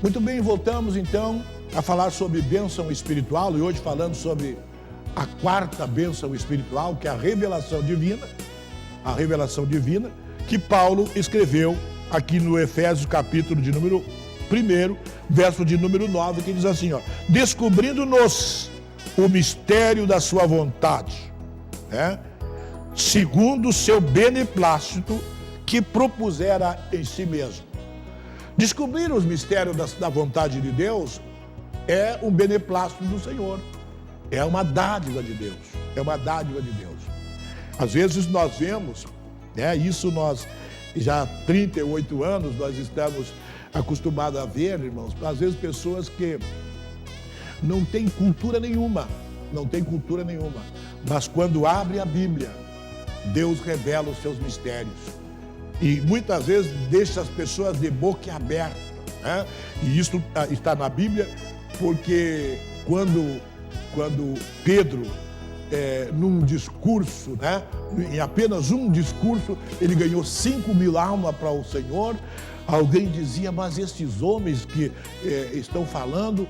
Muito bem, voltamos então a falar sobre bênção espiritual e hoje falando sobre a quarta bênção espiritual, que é a revelação divina que Paulo escreveu aqui no Efésios capítulo de número 1, verso de número 9, que diz assim, descobrindo-nos o mistério da sua vontade, segundo o seu beneplácito que propusera em si mesmo. Descobrir os mistérios da vontade de Deus é um beneplácito do Senhor, é uma dádiva de Deus, Às vezes nós vemos, isso nós já há 38 anos nós estamos acostumados a ver, irmãos, às vezes pessoas que não têm cultura nenhuma, mas quando abre a Bíblia, Deus revela os seus mistérios. E muitas vezes deixa as pessoas de boca aberta, E isso está na Bíblia, porque quando Pedro, num discurso, em apenas um discurso, ele ganhou 5.000 almas para o Senhor, alguém dizia, mas esses homens que estão falando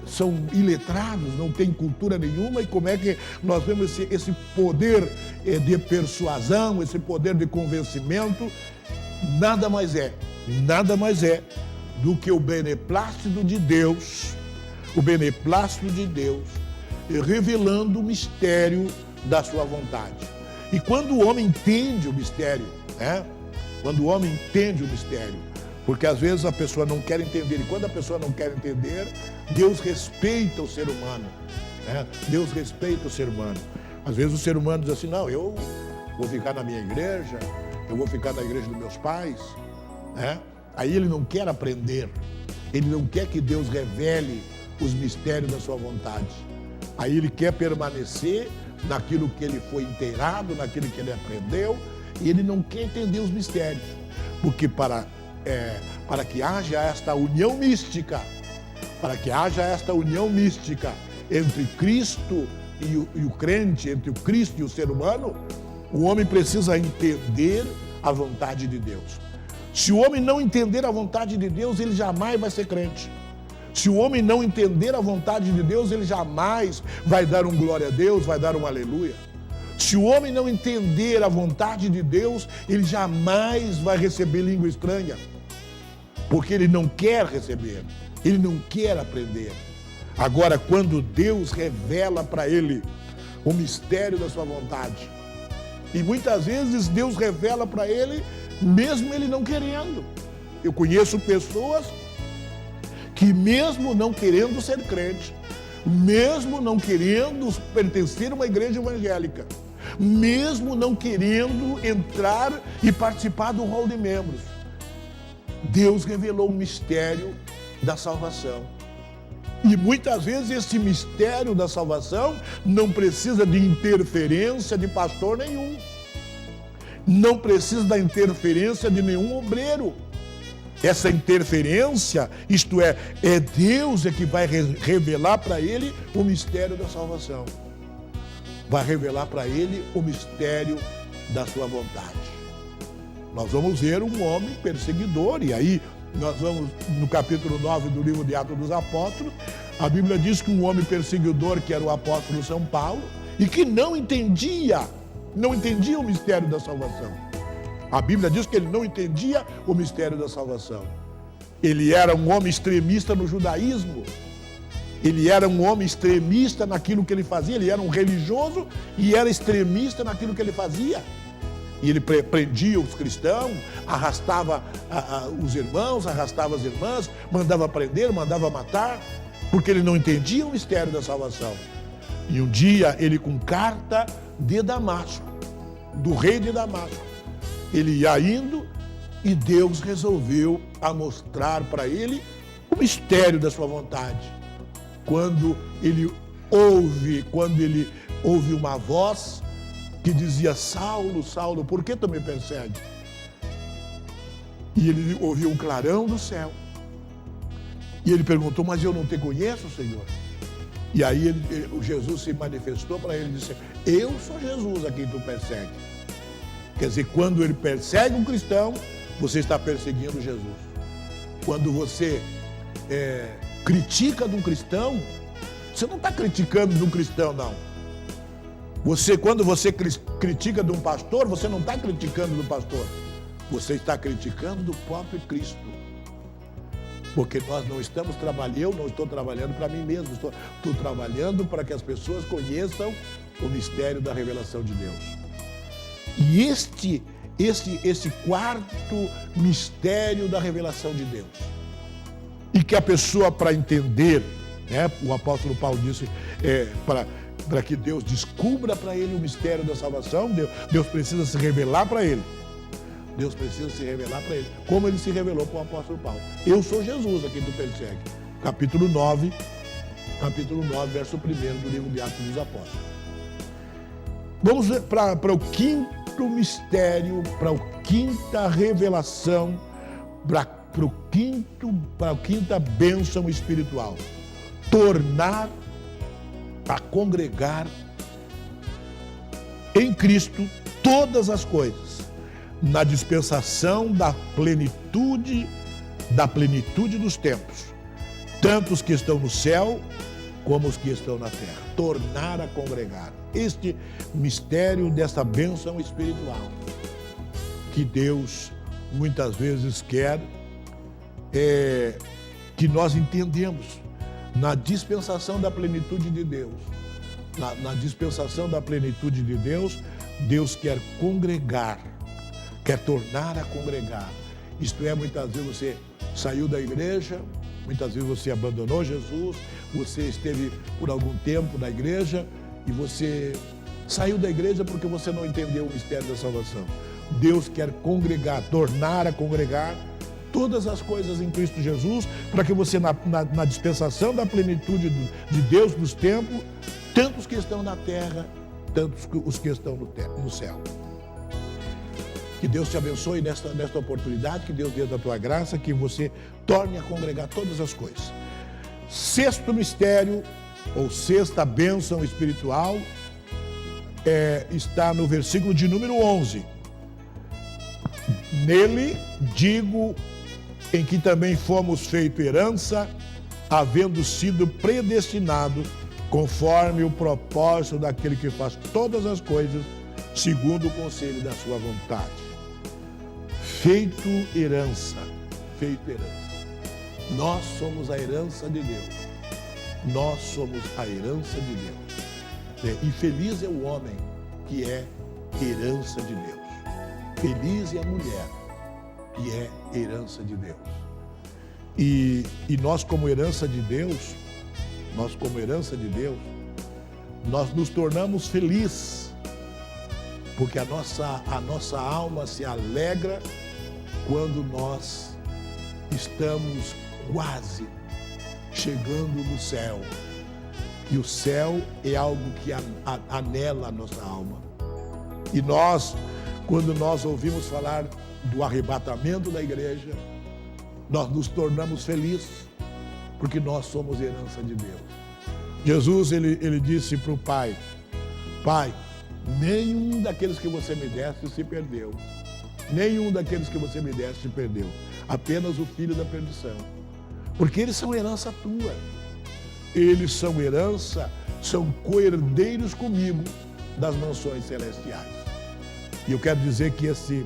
são iletrados, não têm cultura nenhuma, e como é que nós vemos esse poder de persuasão, esse poder de convencimento? Nada mais é do que o beneplácito de Deus, revelando o mistério da sua vontade. E quando o homem entende o mistério, porque às vezes a pessoa não quer entender, e quando a pessoa não quer entender, Deus respeita o ser humano, Às vezes o ser humano diz assim, não, eu vou ficar na minha igreja, eu vou ficar na igreja dos meus pais, Aí ele não quer aprender, ele não quer que Deus revele os mistérios da sua vontade. Aí ele quer permanecer naquilo que ele foi inteirado, naquilo que ele aprendeu, e ele não quer entender os mistérios, porque para que haja esta união mística, entre Cristo e o crente, entre o Cristo e o ser humano, o homem precisa entender a vontade de Deus. Se o homem não entender a vontade de Deus, ele jamais vai ser crente. Se o homem não entender a vontade de Deus, ele jamais vai dar um glória a Deus, vai dar um aleluia. Se o homem não entender a vontade de Deus, ele jamais vai receber língua estranha, porque ele não quer receber, ele não quer aprender. Agora, quando Deus revela para ele o mistério da sua vontade, e muitas vezes Deus revela para ele, mesmo ele não querendo. Eu conheço pessoas que mesmo não querendo ser crente, mesmo não querendo pertencer a uma igreja evangélica, mesmo não querendo entrar e participar do rol de membros, Deus revelou o mistério da salvação. E muitas vezes esse mistério da salvação não precisa de interferência de pastor nenhum, não precisa da interferência de nenhum obreiro. Essa interferência, isto é Deus que vai revelar para ele o mistério da salvação. Vai revelar para ele o mistério da sua vontade. Nós vamos ver um homem perseguidor, e aí nós vamos no capítulo 9 do livro de Atos dos Apóstolos, a Bíblia diz que um homem perseguidor, que era o apóstolo São Paulo, e que não entendia o mistério da salvação. A Bíblia diz que ele não entendia o mistério da salvação. Ele era um homem extremista no judaísmo. Ele era um homem extremista naquilo que ele fazia. Ele era um religioso e era extremista naquilo que ele fazia. E ele prendia os cristãos, arrastava os irmãos, arrastava as irmãs, mandava prender, mandava matar, porque ele não entendia o mistério da salvação. E um dia ele, com carta de Damasco, do rei de Damasco, ele ia indo e Deus resolveu mostrar para ele o mistério da sua vontade. Quando ele ouve uma voz que dizia, Saulo, Saulo, por que tu me persegues? E ele ouviu um clarão do céu. E ele perguntou, mas eu não te conheço, Senhor? E aí Jesus se manifestou para ele e disse, eu sou Jesus a quem tu persegue. Quer dizer, quando ele persegue um cristão, você está perseguindo Jesus. Quando você critica de um cristão, você não está criticando de um cristão, não. Quando você critica de um pastor, você não está criticando do pastor. Você está criticando do próprio Cristo. Porque nós não estamos trabalhando, eu não estou trabalhando para mim mesmo, estou trabalhando para que as pessoas conheçam o mistério da revelação de Deus. E esse quarto mistério da revelação de Deus. E que a pessoa, para entender, né, o apóstolo Paulo disse, para que Deus descubra para ele o mistério da salvação, Deus precisa se revelar para ele. Deus precisa se revelar para ele, como ele se revelou para o apóstolo Paulo. Eu sou Jesus, a quem tu persegue. Capítulo 9, verso 1 do livro de Atos dos Apóstolos. Vamos para o quinto mistério, para a quinta revelação, para a quinta bênção espiritual. Tornar a congregar em Cristo todas as coisas, na dispensação da plenitude dos tempos, tanto os que estão no céu como os que estão na terra. Tornar a congregar. Este mistério dessa bênção espiritual que Deus muitas vezes quer que nós entendemos na dispensação da plenitude de Deus. Na dispensação da plenitude de Deus, Deus quer congregar, quer tornar a congregar. Isto é, muitas vezes você saiu da igreja, muitas vezes você abandonou Jesus, você esteve por algum tempo na igreja e você saiu da igreja porque você não entendeu o mistério da salvação. Deus quer congregar, tornar a congregar todas as coisas em Cristo Jesus, para que você, na dispensação da plenitude de Deus dos tempos, tanto os que estão na terra, tanto os que estão no céu. Que Deus te abençoe nesta oportunidade, que Deus dê da tua graça, que você torne a congregar todas as coisas. Sexto mistério, ou sexta bênção espiritual, está no versículo de número 11. Nele, digo, em que também fomos feito herança, havendo sido predestinado, conforme o propósito daquele que faz todas as coisas, segundo o conselho da sua vontade. Feito herança. Nós somos a herança de Deus. Nós somos a herança de Deus. E feliz é o homem que é herança de Deus. Feliz é a mulher que é herança de Deus. E nós como herança de Deus, nós nos tornamos felizes, porque a nossa alma se alegra quando nós estamos quase chegando no céu. E o céu é algo que anela a nossa alma. E quando nós ouvimos falar do arrebatamento da igreja, nós nos tornamos felizes, porque nós somos herança de Deus. Jesus, ele disse para o Pai: Pai, nenhum daqueles que você me deste se perdeu. Nenhum daqueles que você me deste se perdeu. Apenas o filho da perdição. Porque eles são herança tua. Eles são herança, são co-herdeiros comigo das mansões celestiais. E eu quero dizer que esse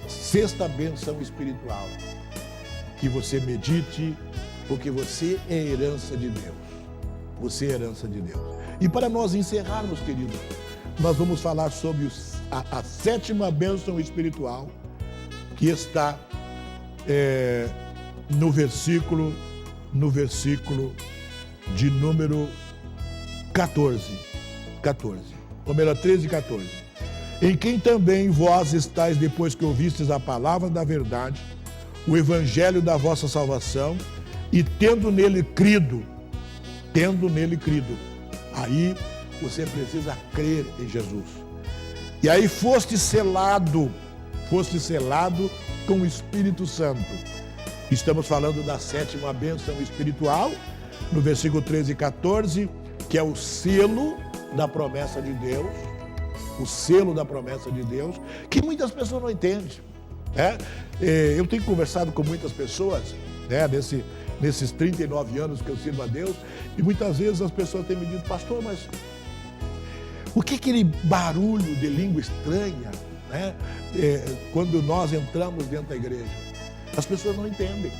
sexta bênção espiritual, que você medite, porque você é herança de Deus. Você é herança de Deus. E para nós encerrarmos, queridos, nós vamos falar sobre a sétima bênção espiritual, que está no versículo de número 14. Número 13 e 14. Em quem também vós estáis, depois que ouvistes a palavra da verdade, o evangelho da vossa salvação, e tendo nele crido, aí você precisa crer em Jesus. E aí foste selado com o Espírito Santo. Estamos falando da sétima bênção espiritual, no versículo 13 e 14, que é o selo da promessa de Deus, que muitas pessoas não entendem. Eu tenho conversado com muitas pessoas, nesses 39 anos que eu sirvo a Deus, e muitas vezes as pessoas têm me dito, pastor, mas o que é aquele barulho de língua estranha, quando nós entramos dentro da igreja? As pessoas não entendem.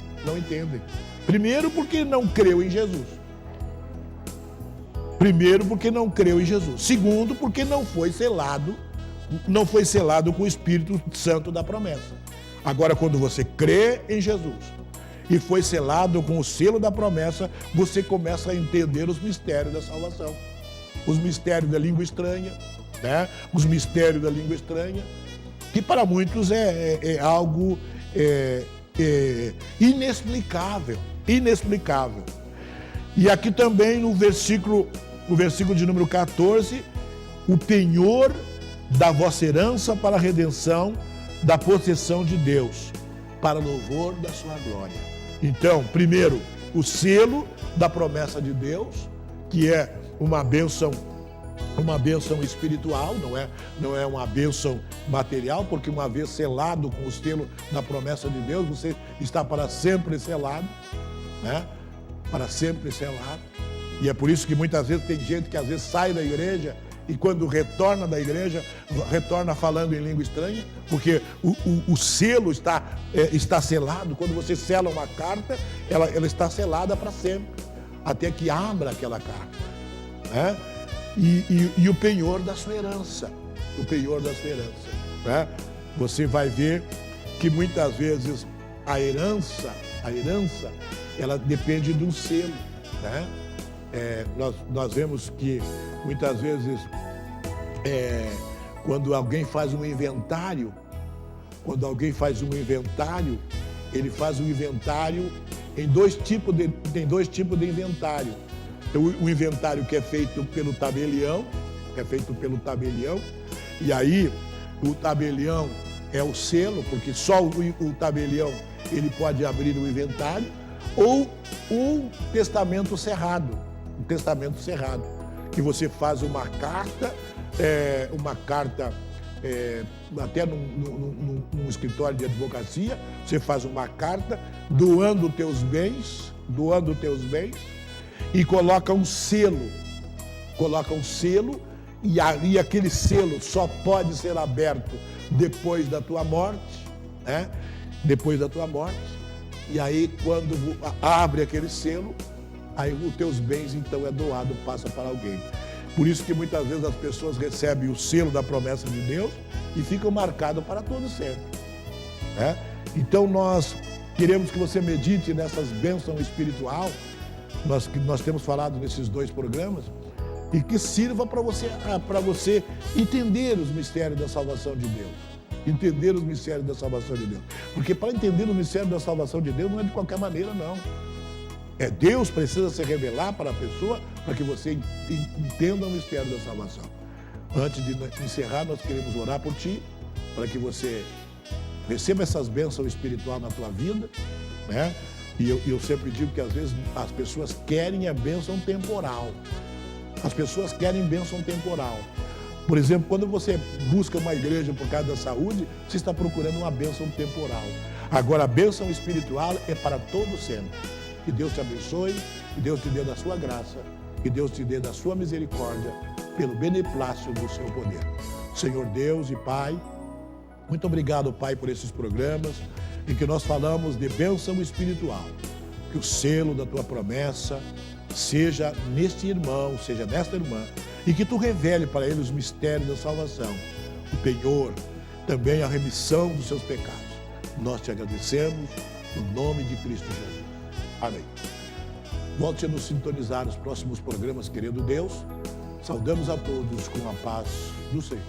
Primeiro porque não creu em Jesus. Segundo porque não foi selado com o Espírito Santo da promessa. Agora, quando você crê em Jesus e foi selado com o selo da promessa, você começa a entender os mistérios da salvação. Os mistérios da língua estranha, que para muitos é algo inexplicável. E aqui também no versículo de número 14, o penhor da vossa herança para a redenção da possessão de Deus, para louvor da sua glória. Então, primeiro, o selo da promessa de Deus, que é uma bênção espiritual, não é uma bênção material, porque uma vez selado com o selo da promessa de Deus, você está para sempre selado, para sempre selado. E é por isso que muitas vezes tem gente que às vezes sai da igreja e quando retorna da igreja, retorna falando em língua estranha, porque o selo está selado. Quando você sela uma carta, ela está selada para sempre, até que abra aquela carta. E o penhor da sua herança. Você vai ver que muitas vezes a herança, ela depende de um selo. Nós vemos que muitas vezes quando alguém faz um inventário, ele faz um inventário em dois tipos de inventário. O inventário que é feito pelo tabelião, e aí o tabelião é o selo, porque só o tabelião ele pode abrir o inventário, ou um testamento cerrado, que você faz uma carta até num escritório de advocacia, você faz uma carta doando teus bens, e coloca um selo, e aí aquele selo só pode ser aberto depois da tua morte, e aí quando abre aquele selo, aí os teus bens então é doado, passa para alguém. Por isso que muitas vezes as pessoas recebem o selo da promessa de Deus e ficam marcados para todo sempre. Então nós queremos que você medite nessas bênçãos espirituais, que nós temos falado nesses 2 programas, e que sirva para você entender os mistérios da salvação de Deus. Porque para entender o mistério da salvação de Deus não é de qualquer maneira, não. Deus precisa se revelar para a pessoa para que você entenda o mistério da salvação. Antes de encerrar, nós queremos orar por ti, para que você receba essas bênçãos espirituais na tua vida, E eu sempre digo que às vezes as pessoas querem a bênção temporal. Por exemplo, quando você busca uma igreja por causa da saúde, você está procurando uma bênção temporal. Agora, a bênção espiritual é para todo sempre. Que Deus te abençoe, que Deus te dê da sua graça, que Deus te dê da sua misericórdia, pelo beneplácito do seu poder. Senhor Deus e Pai, muito obrigado, Pai, por esses programas em que nós falamos de bênção espiritual. Que o selo da tua promessa seja neste irmão, seja nesta irmã, e que tu revele para ele os mistérios da salvação, o penhor, também a remissão dos seus pecados. Nós te agradecemos no nome de Cristo Jesus. Amém. Volte a nos sintonizar nos próximos programas, querido Deus. Saudamos a todos com a paz do Senhor.